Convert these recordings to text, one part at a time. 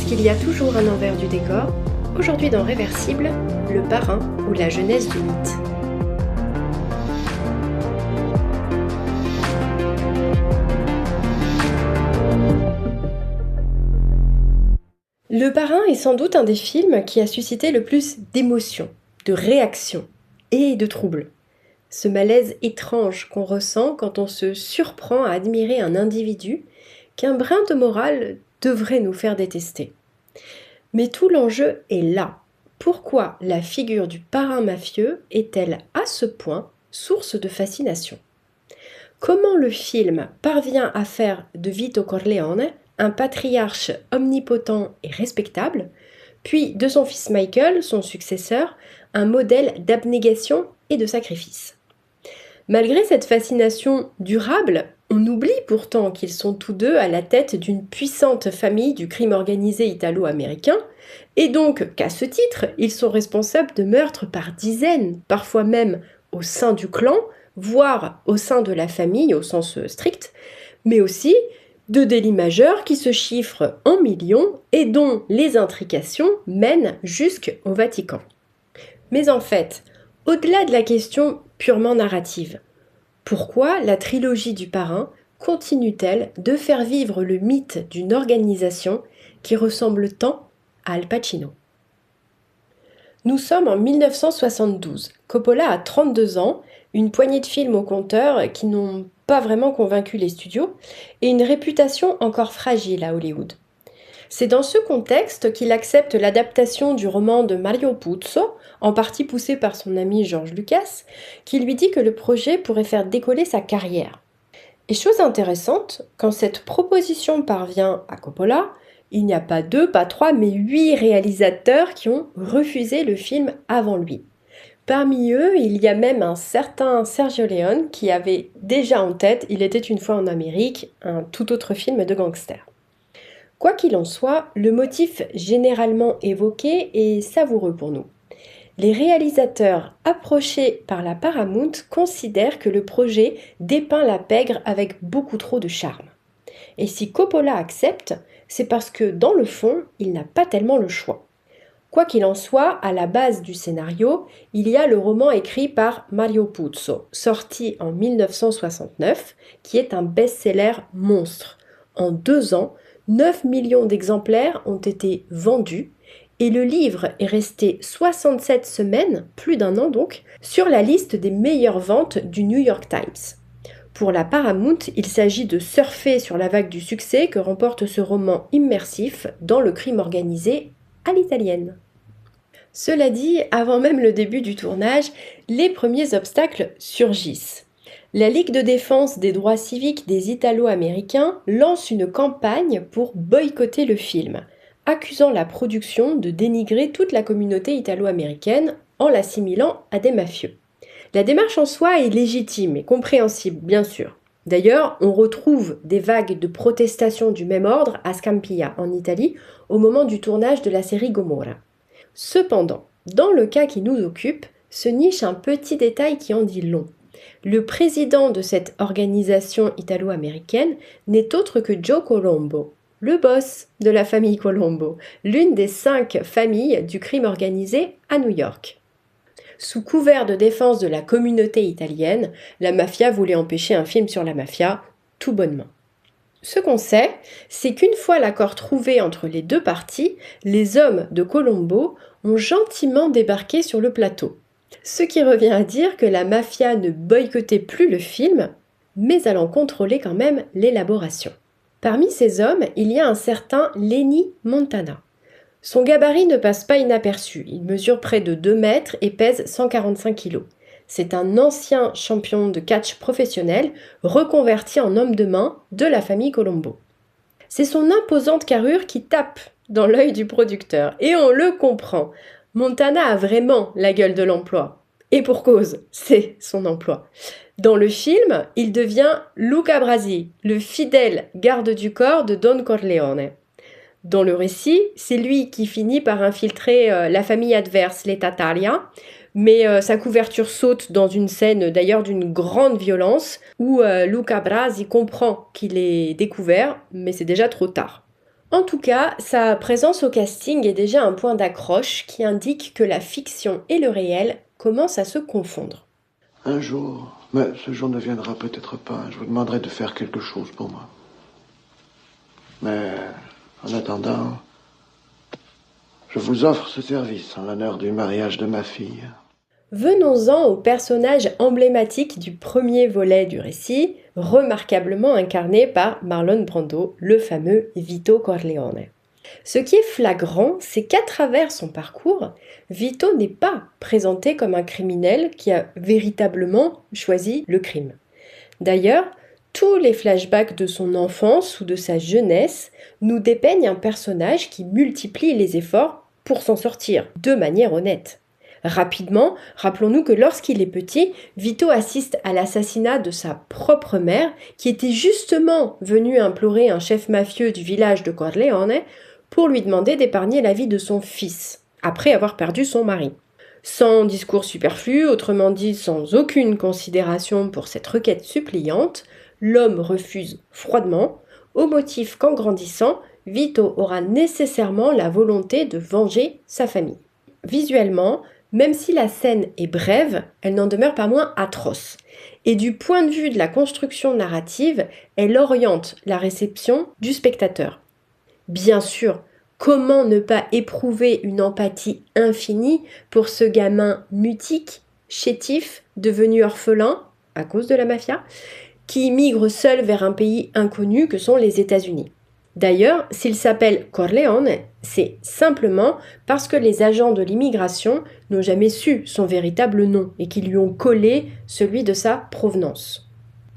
qu'il y a toujours un envers du décor, aujourd'hui dans Réversible, le parrain ou la genèse du mythe. Le parrain est sans doute un des films qui a suscité le plus d'émotions, de réactions et de troubles. Ce malaise étrange qu'on ressent quand on se surprend à admirer un individu qu'un brin de morale devrait nous faire détester. Mais tout l'enjeu est là. Pourquoi la figure du parrain mafieux est-elle à ce point source de fascination ? Comment le film parvient à faire de Vito Corleone un patriarche omnipotent et respectable, puis de son fils Michael, son successeur, un modèle d'abnégation et de sacrifice. Malgré cette fascination durable, on oublie pourtant qu'ils sont tous deux à la tête d'une puissante famille du crime organisé italo-américain, et donc qu'à ce titre, ils sont responsables de meurtres par dizaines, parfois même au sein du clan, voire au sein de la famille au sens strict, mais aussi de délits majeurs qui se chiffrent en millions et dont les intrications mènent jusqu'au Vatican. Mais en fait, au-delà de la question purement narrative, pourquoi la trilogie du parrain continue-t-elle de faire vivre le mythe d'une organisation qui ressemble tant à Al Pacino ? Nous sommes en 1972. Coppola a 32 ans, une poignée de films au compteur qui n'ont pas vraiment convaincu les studios, et une réputation encore fragile à Hollywood. C'est dans ce contexte qu'il accepte l'adaptation du roman de Mario Puzo, en partie poussé par son ami George Lucas, qui lui dit que le projet pourrait faire décoller sa carrière. Et chose intéressante, quand cette proposition parvient à Coppola, il n'y a pas 2, pas 3, mais 8 réalisateurs qui ont refusé le film avant lui. Parmi eux, il y a même un certain Sergio Leone qui avait déjà en tête Il était une fois en Amérique, un tout autre film de gangster. Quoi qu'il en soit, le motif généralement évoqué est savoureux pour nous. Les réalisateurs approchés par la Paramount considèrent que le projet dépeint la pègre avec beaucoup trop de charme. Et si Coppola accepte, c'est parce que dans le fond, il n'a pas tellement le choix. Quoi qu'il en soit, à la base du scénario, il y a le roman écrit par Mario Puzo, sorti en 1969, qui est un best-seller monstre. En 2 ans, 9 millions d'exemplaires ont été vendus et le livre est resté 67 semaines, plus d'1 an donc, sur la liste des meilleures ventes du New York Times. Pour la Paramount, il s'agit de surfer sur la vague du succès que remporte ce roman immersif dans le crime organisé à l'italienne. Cela dit, avant même le début du tournage, les premiers obstacles surgissent. La Ligue de défense des droits civiques des Italo-Américains lance une campagne pour boycotter le film, accusant la production de dénigrer toute la communauté italo-américaine en l'assimilant à des mafieux. La démarche en soi est légitime et compréhensible, bien sûr. D'ailleurs, on retrouve des vagues de protestations du même ordre à Scampia, en Italie, au moment du tournage de la série Gomorra. Cependant, dans le cas qui nous occupe, se niche un petit détail qui en dit long. Le président de cette organisation italo-américaine n'est autre que Joe Colombo, le boss de la famille Colombo, l'une des 5 familles du crime organisé à New York. Sous couvert de défense de la communauté italienne, la mafia voulait empêcher un film sur la mafia, tout bonnement. Ce qu'on sait, c'est qu'une fois l'accord trouvé entre les 2 parties, les hommes de Colombo ont gentiment débarqué sur le plateau. Ce qui revient à dire que la mafia ne boycottait plus le film, mais elle en contrôlait quand même l'élaboration. Parmi ces hommes, il y a un certain Lenny Montana. Son gabarit ne passe pas inaperçu, il mesure près de 2 mètres et pèse 145 kilos. C'est un ancien champion de catch professionnel, reconverti en homme de main de la famille Colombo. C'est son imposante carrure qui tape dans l'œil du producteur, et on le comprend. Montana a vraiment la gueule de l'emploi. Et pour cause, c'est son emploi. Dans le film, il devient Luca Brasi, le fidèle garde du corps de Don Corleone. Dans le récit, c'est lui qui finit par infiltrer la famille adverse, les Tartaglia, mais sa couverture saute dans une scène d'ailleurs d'une grande violence où Luca Brasi comprend qu'il est découvert, mais c'est déjà trop tard. En tout cas, sa présence au casting est déjà un point d'accroche qui indique que la fiction et le réel commencent à se confondre. Un jour, mais ce jour ne viendra peut-être pas, je vous demanderai de faire quelque chose pour moi. Mais en attendant, je vous offre ce service en l'honneur du mariage de ma fille. Venons-en au personnage emblématique du premier volet du récit, remarquablement incarné par Marlon Brando, le fameux Vito Corleone. Ce qui est flagrant, c'est qu'à travers son parcours, Vito n'est pas présenté comme un criminel qui a véritablement choisi le crime. D'ailleurs, tous les flashbacks de son enfance ou de sa jeunesse nous dépeignent un personnage qui multiplie les efforts pour s'en sortir, de manière honnête. Rapidement, rappelons-nous que lorsqu'il est petit, Vito assiste à l'assassinat de sa propre mère, qui était justement venue implorer un chef mafieux du village de Corleone pour lui demander d'épargner la vie de son fils, après avoir perdu son mari. Sans discours superflu, autrement dit sans aucune considération pour cette requête suppliante, l'homme refuse froidement, au motif qu'en grandissant, Vito aura nécessairement la volonté de venger sa famille. Visuellement, même si la scène est brève, elle n'en demeure pas moins atroce. Et du point de vue de la construction narrative, elle oriente la réception du spectateur. Bien sûr, comment ne pas éprouver une empathie infinie pour ce gamin mutique, chétif, devenu orphelin, à cause de la mafia, qui migre seul vers un pays inconnu que sont les États-Unis. D'ailleurs, s'il s'appelle Corleone, c'est simplement parce que les agents de l'immigration n'ont jamais su son véritable nom et qui lui ont collé celui de sa provenance.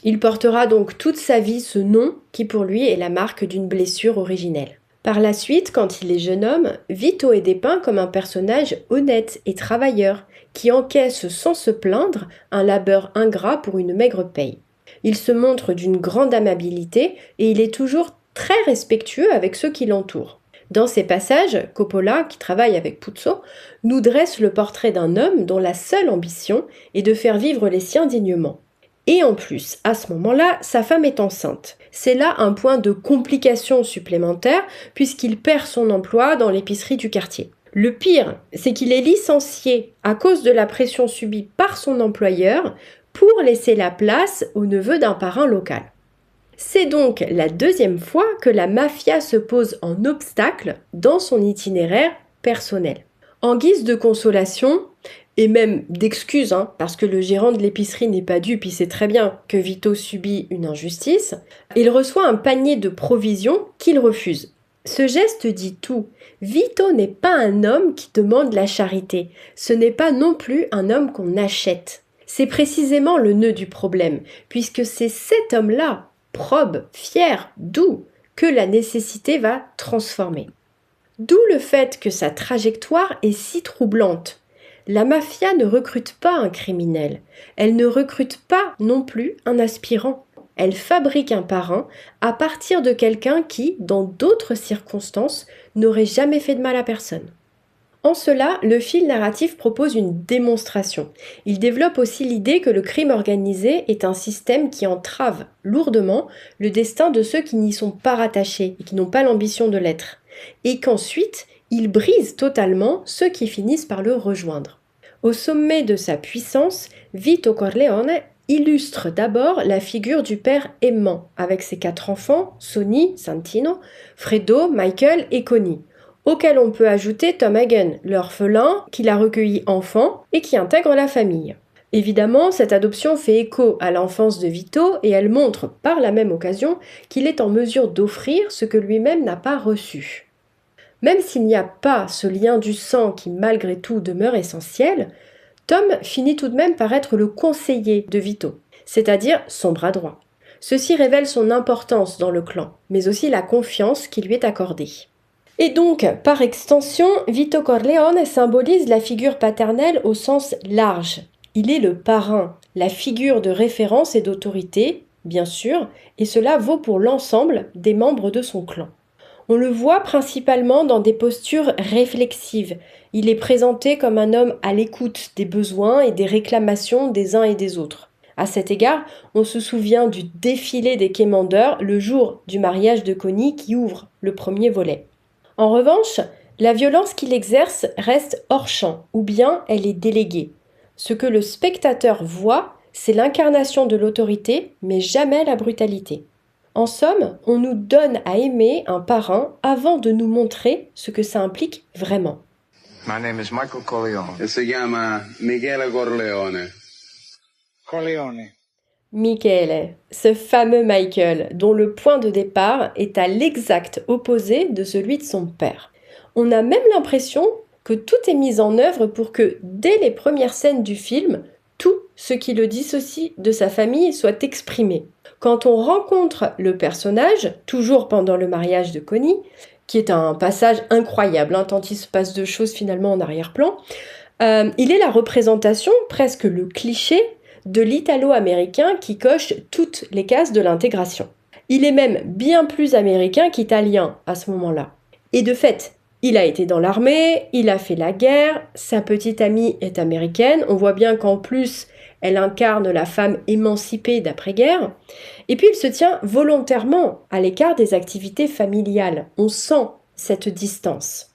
Il portera donc toute sa vie ce nom qui pour lui est la marque d'une blessure originelle. Par la suite, quand il est jeune homme, Vito est dépeint comme un personnage honnête et travailleur qui encaisse sans se plaindre un labeur ingrat pour une maigre paye. Il se montre d'une grande amabilité et il est toujours très respectueux avec ceux qui l'entourent. Dans ces passages, Coppola, qui travaille avec Puzo, nous dresse le portrait d'un homme dont la seule ambition est de faire vivre les siens dignement. Et en plus, à ce moment-là, sa femme est enceinte. C'est là un point de complication supplémentaire puisqu'il perd son emploi dans l'épicerie du quartier. Le pire, c'est qu'il est licencié à cause de la pression subie par son employeur pour laisser la place au neveu d'un parrain local. C'est donc la deuxième fois que la mafia se pose en obstacle dans son itinéraire personnel. En guise de consolation, et même d'excuse, parce que le gérant de l'épicerie n'est pas dupe, il sait très bien que Vito subit une injustice, il reçoit un panier de provisions qu'il refuse. Ce geste dit tout. Vito n'est pas un homme qui demande la charité, ce n'est pas non plus un homme qu'on achète. C'est précisément le nœud du problème, puisque c'est cet homme-là, probe, fier, doux, que la nécessité va transformer. D'où le fait que sa trajectoire est si troublante. La mafia ne recrute pas un criminel, elle ne recrute pas non plus un aspirant. Elle fabrique un parrain à partir de quelqu'un qui, dans d'autres circonstances, n'aurait jamais fait de mal à personne. En cela, le fil narratif propose une démonstration. Il développe aussi l'idée que le crime organisé est un système qui entrave lourdement le destin de ceux qui n'y sont pas rattachés et qui n'ont pas l'ambition de l'être, et qu'ensuite, il brise totalement ceux qui finissent par le rejoindre. Au sommet de sa puissance, Vito Corleone illustre d'abord la figure du père aimant, avec ses 4 enfants, Sonny, Santino, Fredo, Michael et Connie, auquel on peut ajouter Tom Hagen, l'orphelin qu'il a recueilli enfant et qui intègre la famille. Évidemment, cette adoption fait écho à l'enfance de Vito et elle montre par la même occasion qu'il est en mesure d'offrir ce que lui-même n'a pas reçu. Même s'il n'y a pas ce lien du sang qui malgré tout demeure essentiel, Tom finit tout de même par être le conseiller de Vito, c'est-à-dire son bras droit. Ceci révèle son importance dans le clan, mais aussi la confiance qui lui est accordée. Et donc, par extension, Vito Corleone symbolise la figure paternelle au sens large. Il est le parrain, la figure de référence et d'autorité, bien sûr, et cela vaut pour l'ensemble des membres de son clan. On le voit principalement dans des postures réflexives. Il est présenté comme un homme à l'écoute des besoins et des réclamations des uns et des autres. À cet égard, on se souvient du défilé des quémandeurs le jour du mariage de Connie qui ouvre le premier volet. En revanche, la violence qu'il exerce reste hors champ, ou bien elle est déléguée. Ce que le spectateur voit, c'est l'incarnation de l'autorité, mais jamais la brutalité. En somme, on nous donne à aimer un parrain avant de nous montrer ce que ça implique vraiment. My name is Michael Corleone. E si chiama Michele Corleone. Corleone. Michele, ce fameux Michael, dont le point de départ est à l'exact opposé de celui de son père. On a même l'impression que tout est mis en œuvre pour que, dès les premières scènes du film, tout ce qui le dissocie de sa famille soit exprimé. Quand on rencontre le personnage, toujours pendant le mariage de Connie, qui est un passage incroyable, tant il se passe de choses finalement en arrière-plan, il est la représentation, presque le cliché, de l'italo-américain qui coche toutes les cases de l'intégration. Il est même bien plus américain qu'italien à ce moment-là. Et de fait, il a été dans l'armée, il a fait la guerre, sa petite amie est américaine, on voit bien qu'en plus, elle incarne la femme émancipée d'après-guerre, et puis il se tient volontairement à l'écart des activités familiales. On sent cette distance.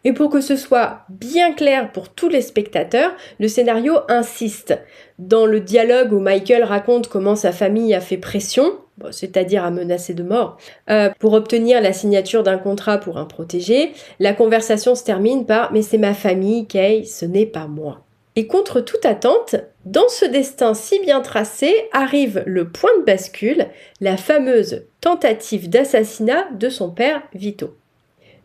Et pour que ce soit bien clair pour tous les spectateurs, le scénario insiste. Dans le dialogue où Michael raconte comment sa famille a fait pression, c'est-à-dire a menacé de mort, pour obtenir la signature d'un contrat pour un protégé, la conversation se termine par « Mais c'est ma famille, Kay, ce n'est pas moi ». Et contre toute attente, dans ce destin si bien tracé, arrive le point de bascule, la fameuse tentative d'assassinat de son père Vito.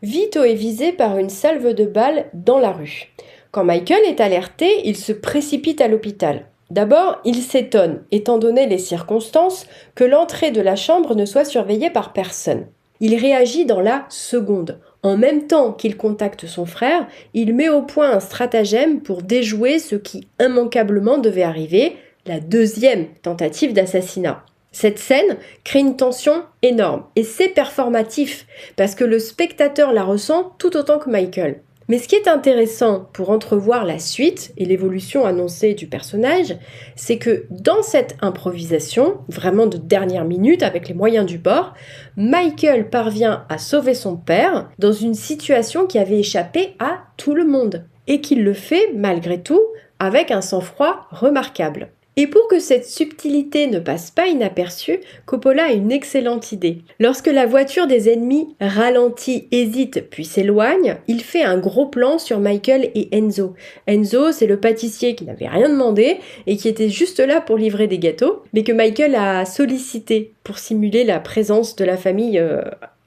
Vito est visé par une salve de balles dans la rue. Quand Michael est alerté, il se précipite à l'hôpital. D'abord, il s'étonne, étant donné les circonstances, que l'entrée de la chambre ne soit surveillée par personne. Il réagit dans la seconde. En même temps qu'il contacte son frère, il met au point un stratagème pour déjouer ce qui immanquablement devait arriver, la deuxième tentative d'assassinat. Cette scène crée une tension énorme et c'est performatif parce que le spectateur la ressent tout autant que Michael. Mais ce qui est intéressant pour entrevoir la suite et l'évolution annoncée du personnage, c'est que dans cette improvisation, vraiment de dernière minute avec les moyens du bord, Michael parvient à sauver son père dans une situation qui avait échappé à tout le monde et qu'il le fait malgré tout avec un sang-froid remarquable. Et pour que cette subtilité ne passe pas inaperçue, Coppola a une excellente idée. Lorsque la voiture des ennemis ralentit, hésite puis s'éloigne, il fait un gros plan sur Michael et Enzo. Enzo, c'est le pâtissier qui n'avait rien demandé et qui était juste là pour livrer des gâteaux, mais que Michael a sollicité pour simuler la présence de la famille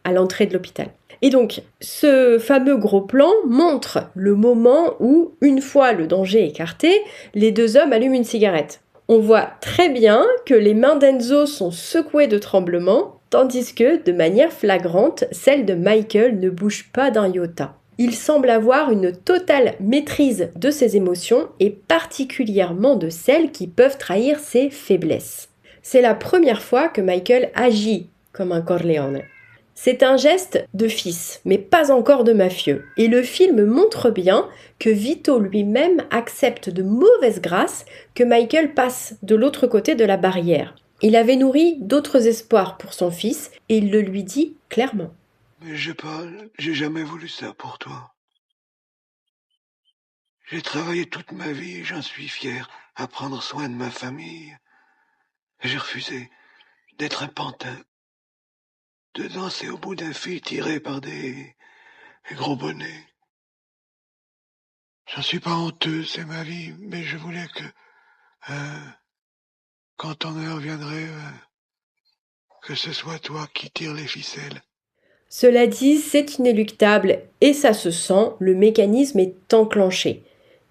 à l'entrée de l'hôpital. Et donc, ce fameux gros plan montre le moment où, une fois le danger écarté, les deux hommes allument une cigarette. On voit très bien que les mains d'Enzo sont secouées de tremblements, tandis que, de manière flagrante, celles de Michael ne bougent pas d'un iota. Il semble avoir une totale maîtrise de ses émotions et particulièrement de celles qui peuvent trahir ses faiblesses. C'est la première fois que Michael agit comme un Corleone. C'est un geste de fils, mais pas encore de mafieux. Et le film montre bien que Vito lui-même accepte de mauvaise grâce que Michael passe de l'autre côté de la barrière. Il avait nourri d'autres espoirs pour son fils et il le lui dit clairement. Mais j'ai jamais voulu ça pour toi. J'ai travaillé toute ma vie et j'en suis fier à prendre soin de ma famille. Et j'ai refusé d'être un pantin, de danser au bout d'un fil tiré par des gros bonnets. J'en suis pas honteux, c'est ma vie, mais je voulais que, quand ton heure viendrait, que ce soit toi qui tire les ficelles. Cela dit, c'est inéluctable et ça se sent, le mécanisme est enclenché.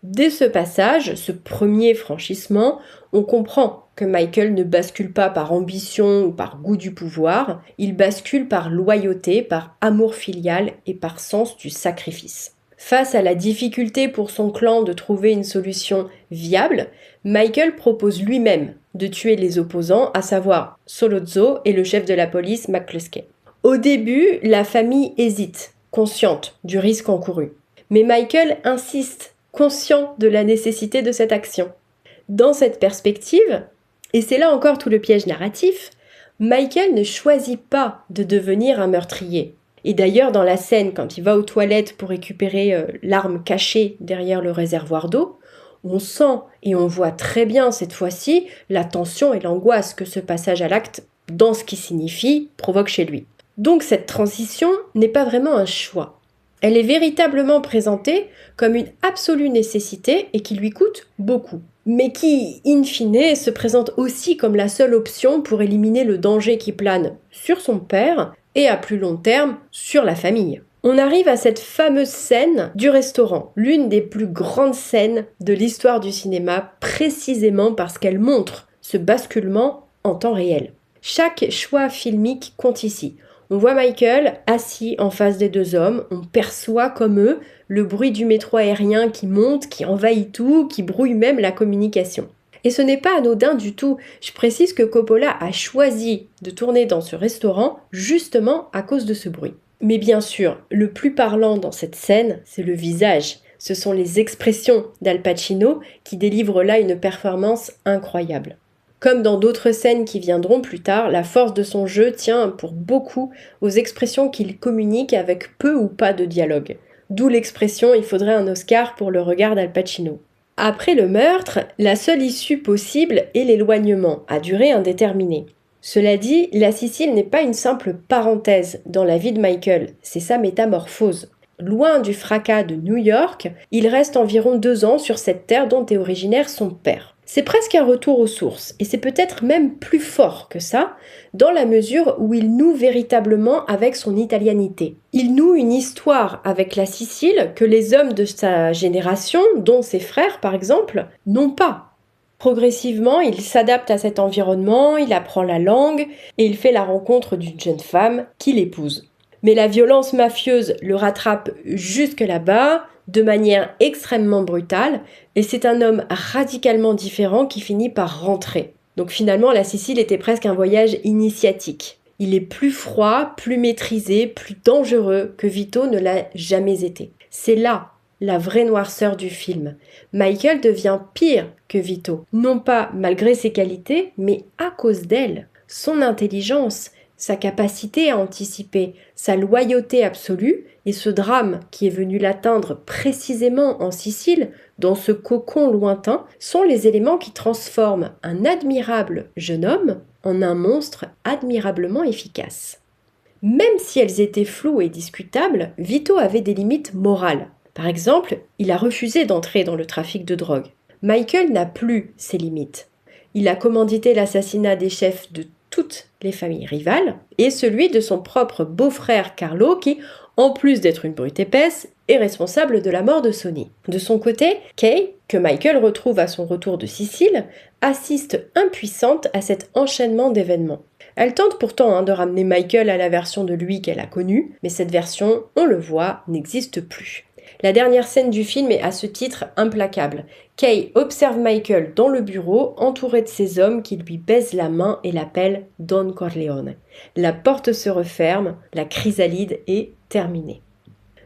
Dès ce passage, ce premier franchissement, on comprend que Michael ne bascule pas par ambition ou par goût du pouvoir, il bascule par loyauté, par amour filial et par sens du sacrifice. Face à la difficulté pour son clan de trouver une solution viable, Michael propose lui-même de tuer les opposants, à savoir Sollozzo et le chef de la police McCluskey. Au début, la famille hésite, consciente du risque encouru. Mais Michael insiste, conscient de la nécessité de cette action. Dans cette perspective, Et c'est là encore tout le piège narratif. Michael ne choisit pas de devenir un meurtrier. Et d'ailleurs, dans la scène, quand il va aux toilettes pour récupérer l'arme cachée derrière le réservoir d'eau, on sent et on voit très bien cette fois-ci la tension et l'angoisse que ce passage à l'acte, dans ce qui signifie, provoque chez lui. Donc cette transition n'est pas vraiment un choix. Elle est véritablement présentée comme une absolue nécessité et qui lui coûte beaucoup, mais qui, in fine, se présente aussi comme la seule option pour éliminer le danger qui plane sur son père et à plus long terme sur la famille. On arrive à cette fameuse scène du restaurant, l'une des plus grandes scènes de l'histoire du cinéma, précisément parce qu'elle montre ce basculement en temps réel. Chaque choix filmique compte ici. On voit Michael assis en face des deux hommes, on perçoit comme eux le bruit du métro aérien qui monte, qui envahit tout, qui brouille même la communication. Et ce n'est pas anodin du tout, je précise que Coppola a choisi de tourner dans ce restaurant justement à cause de ce bruit. Mais bien sûr, le plus parlant dans cette scène, c'est le visage. Ce sont les expressions d'Al Pacino qui délivrent là une performance incroyable. Comme dans d'autres scènes qui viendront plus tard, la force de son jeu tient pour beaucoup aux expressions qu'il communique avec peu ou pas de dialogue. D'où l'expression « il faudrait un Oscar pour le regard d'Al Pacino ». Après le meurtre, la seule issue possible est l'éloignement, à durée indéterminée. Cela dit, la Sicile n'est pas une simple parenthèse dans la vie de Michael, c'est sa métamorphose. Loin du fracas de New York, il reste environ 2 ans sur cette terre dont est originaire son père. C'est presque un retour aux sources, et c'est peut-être même plus fort que ça, dans la mesure où il noue véritablement avec son italianité. Il noue une histoire avec la Sicile que les hommes de sa génération, dont ses frères par exemple, n'ont pas. Progressivement, il s'adapte à cet environnement, il apprend la langue, et il fait la rencontre d'une jeune femme qu'il épouse. Mais la violence mafieuse le rattrape jusque là-bas, de manière extrêmement brutale, et c'est un homme radicalement différent qui finit par rentrer. Donc finalement, la Sicile était presque un voyage initiatique. Il est plus froid, plus maîtrisé, plus dangereux que Vito ne l'a jamais été. C'est là la vraie noirceur du film. Michael devient pire que Vito, non pas malgré ses qualités, mais à cause d'elle. Son intelligence, sa capacité à anticiper, sa loyauté absolue et ce drame qui est venu l'atteindre précisément en Sicile, dans ce cocon lointain, sont les éléments qui transforment un admirable jeune homme en un monstre admirablement efficace. Même si elles étaient floues et discutables, Vito avait des limites morales. Par exemple, il a refusé d'entrer dans le trafic de drogue. Michael n'a plus ces limites. Il a commandité l'assassinat des chefs de toutes les familles rivales, et celui de son propre beau-frère Carlo qui, en plus d'être une brute épaisse, est responsable de la mort de Sonny. De son côté, Kay, que Michael retrouve à son retour de Sicile, assiste impuissante à cet enchaînement d'événements. Elle tente pourtant de ramener Michael à la version de lui qu'elle a connue, mais cette version, on le voit, n'existe plus. La dernière scène du film est à ce titre implacable. Kay observe Michael dans le bureau, entouré de ses hommes qui lui baisent la main et l'appellent Don Corleone. La porte se referme, la chrysalide est terminée.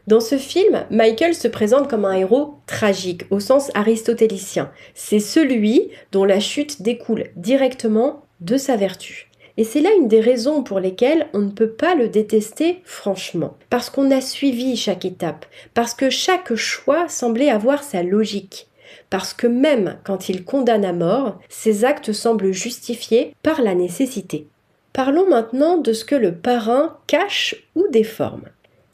Dans ce film, Michael se présente comme un héros tragique, au sens aristotélicien. C'est celui dont la chute découle directement de sa vertu. Et c'est là une des raisons pour lesquelles on ne peut pas le détester franchement. Parce qu'on a suivi chaque étape, parce que chaque choix semblait avoir sa logique. Parce que même quand il condamne à mort, ses actes semblent justifiés par la nécessité. Parlons maintenant de ce que le parrain cache ou déforme.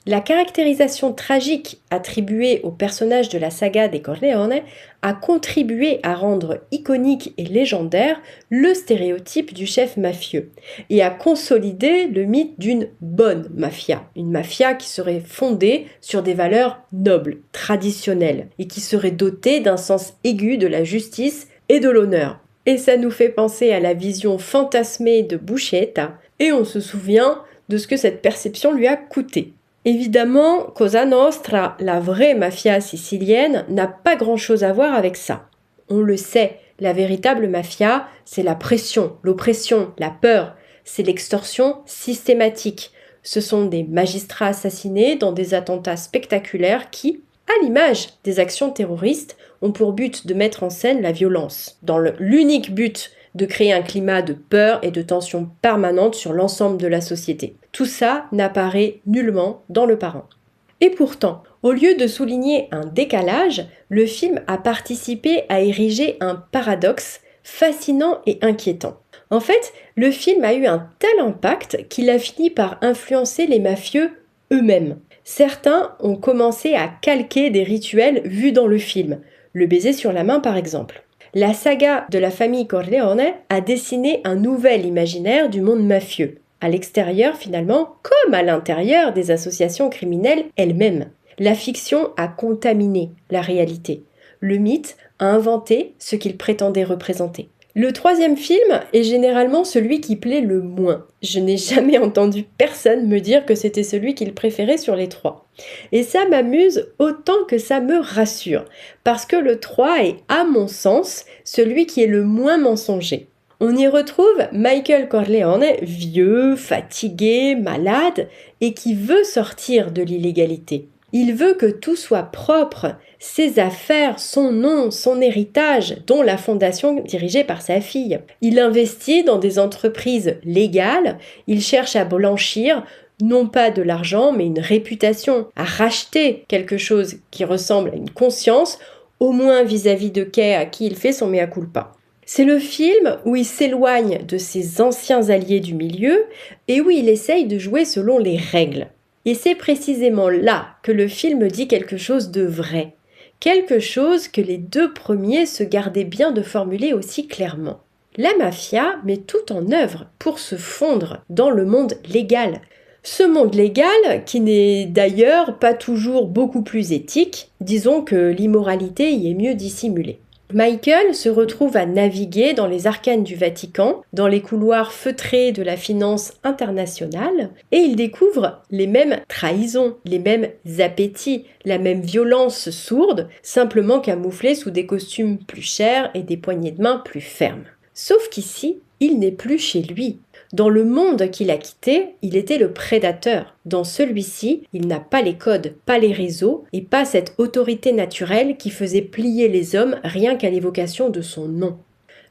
La caractérisation tragique attribuée au personnage de la saga des Corleone a contribué à rendre iconique et légendaire le stéréotype du chef mafieux et à consolider le mythe d'une bonne mafia, une mafia qui serait fondée sur des valeurs nobles, traditionnelles et qui serait dotée d'un sens aigu de la justice et de l'honneur. Et ça nous fait penser à la vision fantasmée de Buscetta et on se souvient de ce que cette perception lui a coûté. Évidemment, Cosa Nostra, la vraie mafia sicilienne, n'a pas grand-chose à voir avec ça. On le sait, la véritable mafia, c'est la pression, l'oppression, la peur, c'est l'extorsion systématique. Ce sont des magistrats assassinés dans des attentats spectaculaires qui, à l'image des actions terroristes, ont pour but de mettre en scène la violence, dans l'unique but de créer un climat de peur et de tension permanente sur l'ensemble de la société. Tout ça n'apparaît nullement dans Le Parrain. Et pourtant, au lieu de souligner un décalage, le film a participé à ériger un paradoxe fascinant et inquiétant. En fait, le film a eu un tel impact qu'il a fini par influencer les mafieux eux-mêmes. Certains ont commencé à calquer des rituels vus dans le film, le baiser sur la main par exemple. La saga de la famille Corleone a dessiné un nouvel imaginaire du monde mafieux, à l'extérieur finalement comme à l'intérieur des associations criminelles elles-mêmes. La fiction a contaminé la réalité. Le mythe a inventé ce qu'il prétendait représenter. Le troisième film est généralement celui qui plaît le moins. Je n'ai jamais entendu personne me dire que c'était celui qu'il préférait sur les trois. Et ça m'amuse autant que ça me rassure, parce que le 3 est, à mon sens, celui qui est le moins mensonger. On y retrouve Michael Corleone, vieux, fatigué, malade, et qui veut sortir de l'illégalité. Il veut que tout soit propre, ses affaires, son nom, son héritage, dont la fondation dirigée par sa fille. Il investit dans des entreprises légales, il cherche à blanchir, non pas de l'argent, mais une réputation, à racheter quelque chose qui ressemble à une conscience, au moins vis-à-vis de Kay à qui il fait son mea culpa. C'est le film où il s'éloigne de ses anciens alliés du milieu et où il essaye de jouer selon les règles. Et c'est précisément là que le film dit quelque chose de vrai, quelque chose que les deux premiers se gardaient bien de formuler aussi clairement. La mafia met tout en œuvre pour se fondre dans le monde légal. Ce monde légal, qui n'est d'ailleurs pas toujours beaucoup plus éthique, disons que l'immoralité y est mieux dissimulée. Michael se retrouve à naviguer dans les arcanes du Vatican, dans les couloirs feutrés de la finance internationale, et il découvre les mêmes trahisons, les mêmes appétits, la même violence sourde, simplement camouflée sous des costumes plus chers et des poignées de main plus fermes. Sauf qu'ici, il n'est plus chez lui. Dans le monde qu'il a quitté, il était le prédateur. Dans celui-ci, il n'a pas les codes, pas les réseaux et pas cette autorité naturelle qui faisait plier les hommes rien qu'à l'évocation de son nom.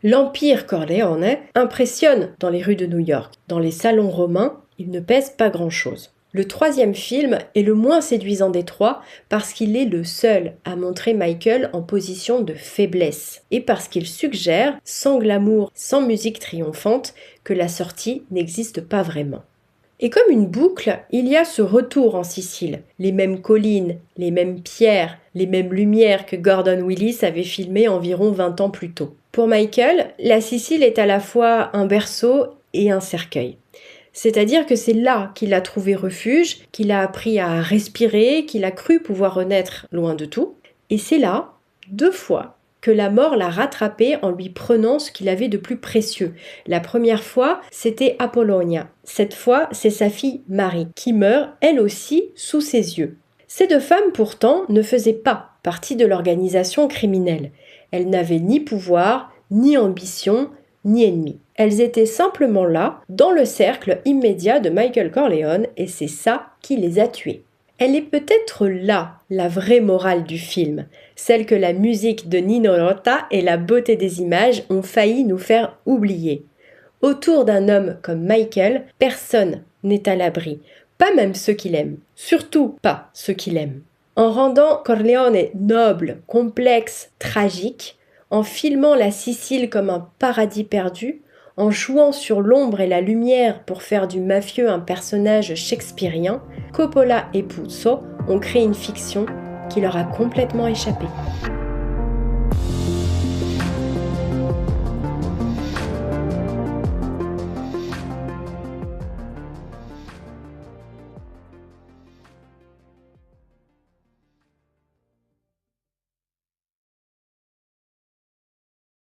L'empire Corleone impressionne dans les rues de New York. Dans les salons romains, il ne pèse pas grand-chose. Le troisième film est le moins séduisant des trois parce qu'il est le seul à montrer Michael en position de faiblesse et parce qu'il suggère, sans glamour, sans musique triomphante, que la sortie n'existe pas vraiment. Et comme une boucle, il y a ce retour en Sicile, les mêmes collines, les mêmes pierres, les mêmes lumières que Gordon Willis avait filmées environ 20 ans plus tôt. Pour Michael, la Sicile est à la fois un berceau et un cercueil. C'est-à-dire que c'est là qu'il a trouvé refuge, qu'il a appris à respirer, qu'il a cru pouvoir renaître loin de tout. Et c'est là, 2 fois, que la mort l'a rattrapé en lui prenant ce qu'il avait de plus précieux. La première fois, c'était Apollonia. Cette fois, c'est sa fille Marie, qui meurt, elle aussi, sous ses yeux. Ces 2 femmes, pourtant, ne faisaient pas partie de l'organisation criminelle. Elles n'avaient ni pouvoir, ni ambition, ni ennemi. Elles étaient simplement là, dans le cercle immédiat de Michael Corleone, et c'est ça qui les a tuées. Elle est peut-être là, la vraie morale du film, celle que la musique de Nino Rota et la beauté des images ont failli nous faire oublier. Autour d'un homme comme Michael, personne n'est à l'abri, pas même ceux qu'il aime, surtout pas ceux qu'il aime. En rendant Corleone noble, complexe, tragique, en filmant la Sicile comme un paradis perdu, en jouant sur l'ombre et la lumière pour faire du mafieux un personnage shakespearien, Coppola et Puzo ont créé une fiction qui leur a complètement échappé.